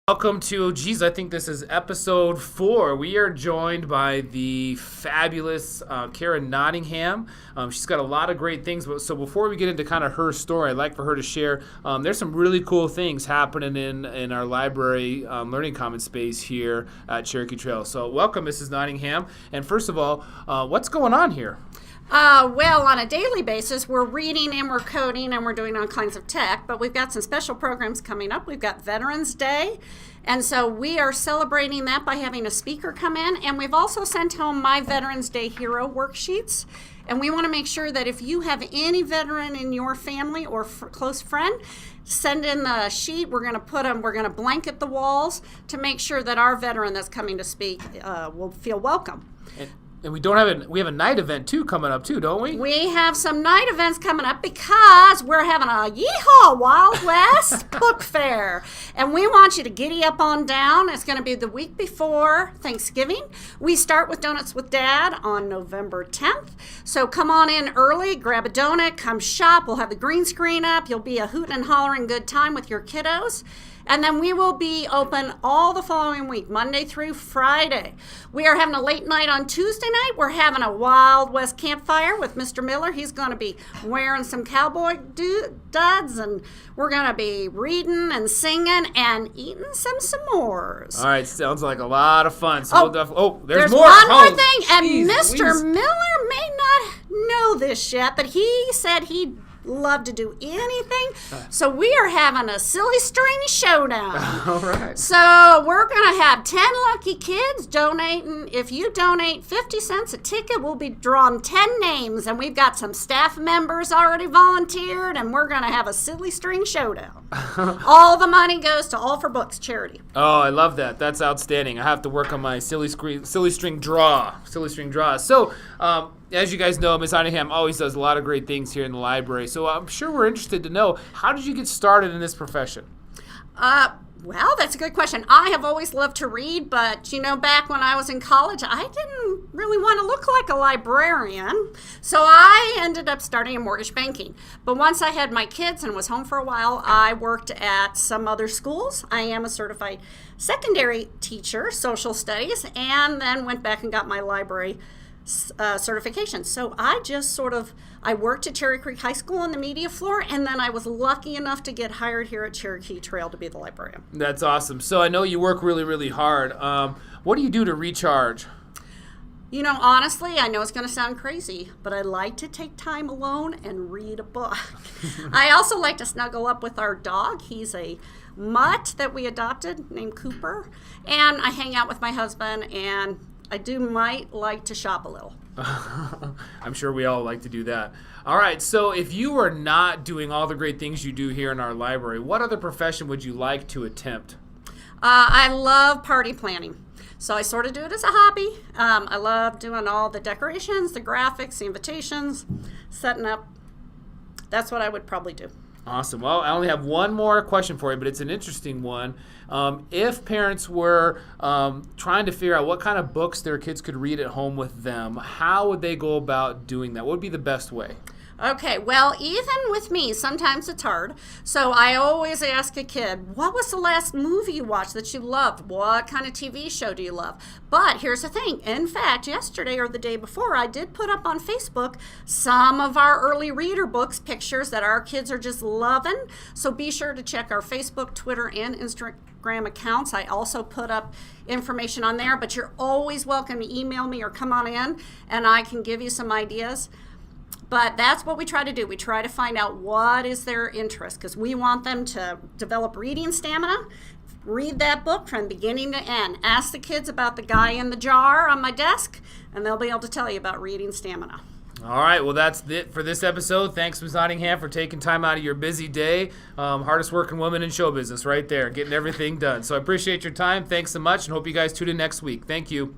Welcome to, I think this is episode 4. We are joined by the fabulous Karen Nottingham. She's got a lot of great things. So before we get into kind of her story, I'd like for her to share, there's some really cool things happening in our library learning commons space here at Cherokee Trail. So welcome, Mrs. Nottingham. And first of all, what's going on here? Well, on a daily basis, we're reading and we're coding and we're doing all kinds of tech, but we've got some special programs coming up. We've got Veterans Day, and so we are celebrating that by having a speaker come in, and we've also sent home My Veterans Day Hero worksheets, and we want to make sure that if you have any veteran in your family or close friend, send in the sheet. We're going to blanket the walls to make sure that our veteran that's coming to speak will feel welcome. And we have a night event too coming up too, don't we? We have some night events coming up because we're having a Yeehaw Wild West book fair. And we want you to giddy up on down. It's going to be the week before Thanksgiving. We start with Donuts with Dad on November 10th. So come on in early, grab a donut, come shop. We'll have the green screen up. You'll be a hootin' and hollering good time with your kiddos. And then we will be open all the following week, Monday through Friday. We are having a late night on Tuesday night. We're having a Wild West campfire with Mr. Miller. He's going to be wearing some cowboy duds, and we're going to be reading and singing and eating some s'mores. All right, sounds like a lot of fun. So there's more. One more thing, and Mr. Miller may not know this yet, but he said he'd love to do anything. So we are having a silly string showdown. All right. So we're going to have 10 lucky kids donating. If you donate 50 cents a ticket, we'll be drawing 10 names. And we've got some staff members already volunteered. And we're going to have a silly string showdown. All the money goes to All for Books charity. Oh, I love that. That's outstanding. I have to work on my silly string draw. So, as you guys know, Ms. Nottingham always does a lot of great things here in the library. So I'm sure we're interested to know, how did you get started in this profession? Well, that's a good question. I have always loved to read, but, back when I was in college, I didn't really want to look like a librarian. So I ended up starting in mortgage banking. But once I had my kids and was home for a while, I worked at some other schools. I am a certified secondary teacher, social studies, and then went back and got my library certification. So I worked at Cherry Creek High School on the media floor, and then I was lucky enough to get hired here at Cherokee Trail to be the librarian. That's awesome. So I know you work really, really hard. What do you do to recharge? Honestly, I know it's going to sound crazy, but I like to take time alone and read a book. I also like to snuggle up with our dog. He's a mutt that we adopted named Cooper, and I hang out with my husband, and I might like to shop a little. I'm sure we all like to do that. All right, so if you were not doing all the great things you do here in our library, what other profession would you like to attempt? I love party planning. So I sort of do it as a hobby. I love doing all the decorations, the graphics, the invitations, setting up. That's what I would probably do. Awesome. Well, I only have one more question for you, but it's an interesting one. If parents were trying to figure out what kind of books their kids could read at home with them, how would they go about doing that? What would be the best way? Okay, well, even with me, sometimes it's hard. So I always ask a kid, what was the last movie you watched that you loved? What kind of TV show do you love? But here's the thing. In fact, yesterday or the day before, I did put up on Facebook some of our early reader books, pictures that our kids are just loving. So be sure to check our Facebook, Twitter, and Instagram accounts. I also put up information on there, but you're always welcome to email me or come on in, and I can give you some ideas. But that's what we try to do. We try to find out what is their interest, because we want them to develop reading stamina. Read that book from beginning to end. Ask the kids about the guy in the jar on my desk, and they'll be able to tell you about reading stamina. All right, well, that's it for this episode. Thanks, Ms. Nottingham, for taking time out of your busy day. Hardest working woman in show business right there, getting everything done. So I appreciate your time. Thanks so much, and hope you guys tune in next week. Thank you.